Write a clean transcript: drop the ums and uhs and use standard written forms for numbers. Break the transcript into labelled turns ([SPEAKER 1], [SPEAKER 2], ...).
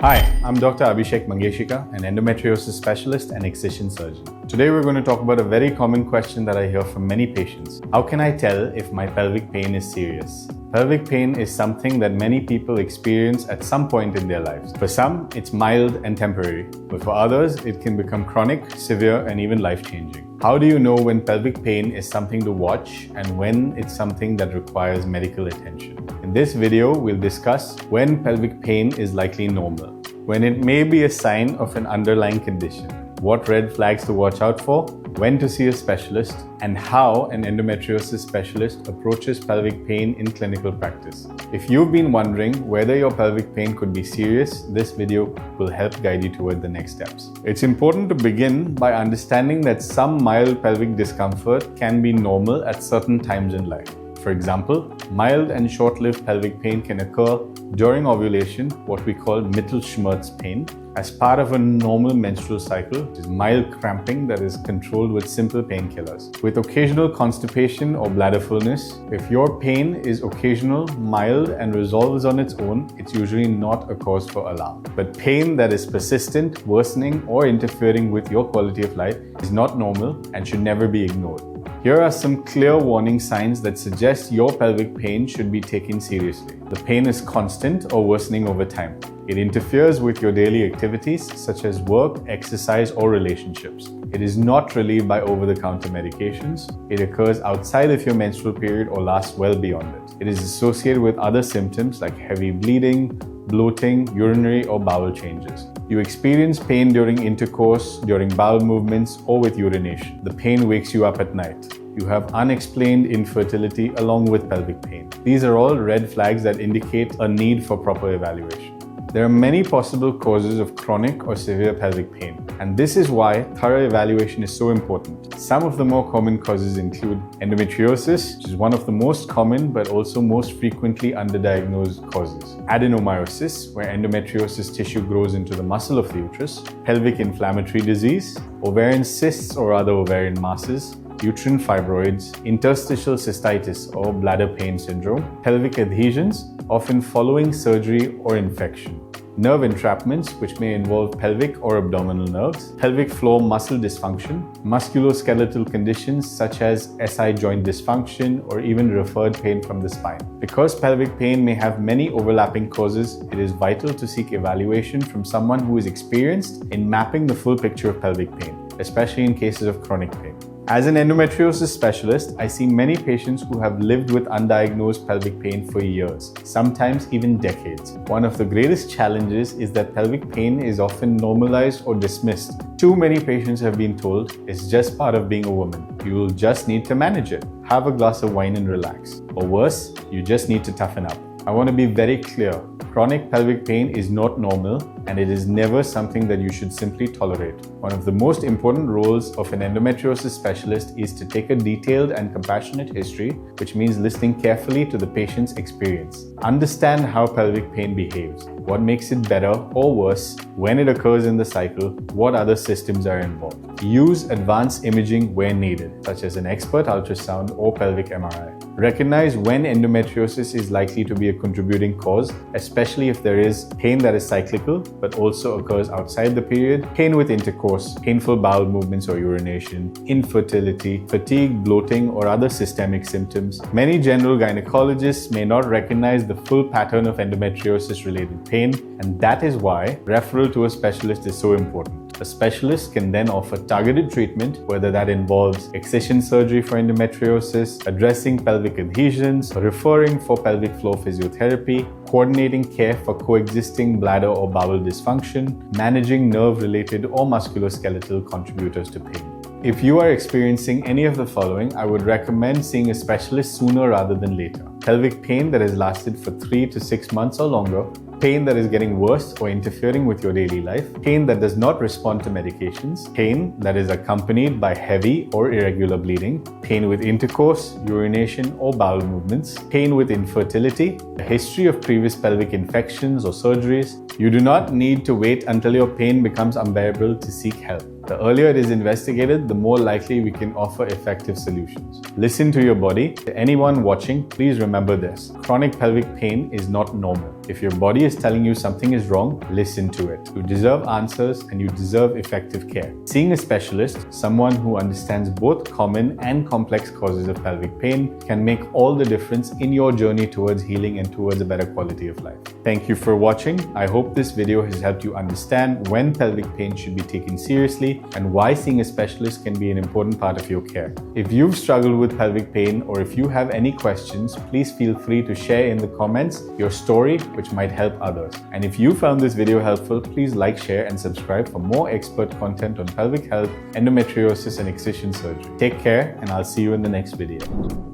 [SPEAKER 1] Hi, I'm Dr. Abhishek Mangeshikar, an endometriosis specialist and excision surgeon. Today we're going to talk about a very common question that I hear from many patients. How can I tell if my pelvic pain is serious? Pelvic pain is something that many people experience at some point in their lives. For some, it's mild and temporary, but for others, it can become chronic, severe, and even life-changing. How do you know when pelvic pain is something to watch and when it's something that requires medical attention? In this video, we'll discuss when pelvic pain is likely normal, when it may be a sign of an underlying condition, what red flags to watch out for, when to see a specialist, and how an endometriosis specialist approaches pelvic pain in clinical practice. If you've been wondering whether your pelvic pain could be serious, this video will help guide you toward the next steps. It's important to begin by understanding that some mild pelvic discomfort can be normal at certain times in life. For example, mild and short-lived pelvic pain can occur during ovulation, what we call Mittelschmerz pain, as part of a normal menstrual cycle, which is mild cramping that is controlled with simple painkillers. With occasional constipation or bladder fullness, if your pain is occasional, mild, and resolves on its own, it's usually not a cause for alarm. But pain that is persistent, worsening, or interfering with your quality of life is not normal and should never be ignored. Here are some clear warning signs that suggest your pelvic pain should be taken seriously. The pain is constant or worsening over time. It interferes with your daily activities such as work, exercise, or relationships. It is not relieved by over-the-counter medications. It occurs outside of your menstrual period or lasts well beyond it. It is associated with other symptoms like heavy bleeding, bloating, urinary or bowel changes. You experience pain during intercourse, during bowel movements, or with urination. The pain wakes you up at night. You have unexplained infertility along with pelvic pain. These are all red flags that indicate a need for proper evaluation. There are many possible causes of chronic or severe pelvic pain, and this is why thorough evaluation is so important. Some of the more common causes include endometriosis, which is one of the most common but also most frequently underdiagnosed causes. Adenomyosis, where endometriosis tissue grows into the muscle of the uterus. Pelvic inflammatory disease, ovarian cysts or other ovarian masses, uterine fibroids, interstitial cystitis or bladder pain syndrome, pelvic adhesions, often following surgery or infection, nerve entrapments, which may involve pelvic or abdominal nerves, pelvic floor muscle dysfunction, musculoskeletal conditions such as SI joint dysfunction or even referred pain from the spine. Because pelvic pain may have many overlapping causes, it is vital to seek evaluation from someone who is experienced in mapping the full picture of pelvic pain, especially in cases of chronic pain. As an endometriosis specialist, I see many patients who have lived with undiagnosed pelvic pain for years, sometimes even decades. One of the greatest challenges is that pelvic pain is often normalized or dismissed. Too many patients have been told it's just part of being a woman. You will just need to manage it. Have a glass of wine and relax. Or worse, you just need to toughen up. I want to be very clear. Chronic pelvic pain is not normal and it is never something that you should simply tolerate. One of the most important roles of an endometriosis specialist is to take a detailed and compassionate history, which means listening carefully to the patient's experience. Understand how pelvic pain behaves, what makes it better or worse, when it occurs in the cycle, what other systems are involved. Use advanced imaging where needed, such as an expert ultrasound or pelvic MRI. Recognize when endometriosis is likely to be a contributing cause, especially if there is pain that is cyclical but also occurs outside the period, pain with intercourse, painful bowel movements or urination, infertility, fatigue, bloating, or other systemic symptoms. Many general gynecologists may not recognize the full pattern of endometriosis-related pain, and that is why referral to a specialist is so important. A specialist can then offer targeted treatment, whether that involves excision surgery for endometriosis, addressing pelvic adhesions, referring for pelvic floor physiotherapy, coordinating care for coexisting bladder or bowel dysfunction, managing nerve-related or musculoskeletal contributors to pain. If you are experiencing any of the following, I would recommend seeing a specialist sooner rather than later. Pelvic pain that has lasted for 3 to 6 months or longer, pain that is getting worse or interfering with your daily life, pain that does not respond to medications, pain that is accompanied by heavy or irregular bleeding, pain with intercourse, urination or bowel movements, pain with infertility, a history of previous pelvic infections or surgeries. You do not need to wait until your pain becomes unbearable to seek help. The earlier it is investigated, the more likely we can offer effective solutions. Listen to your body. To anyone watching, please remember this: chronic pelvic pain is not normal. If your body is telling you something is wrong, listen to it. You deserve answers and you deserve effective care. Seeing a specialist, someone who understands both common and complex causes of pelvic pain, can make all the difference in your journey towards healing and towards a better quality of life. Thank you for watching. I hope this video has helped you understand when pelvic pain should be taken seriously and why seeing a specialist can be an important part of your care. If you've struggled with pelvic pain or if you have any questions, please feel free to share in the comments your story, which might help others. And if you found this video helpful, please like, share and subscribe for more expert content on pelvic health, endometriosis and excision surgery. Take care and I'll see you in the next video.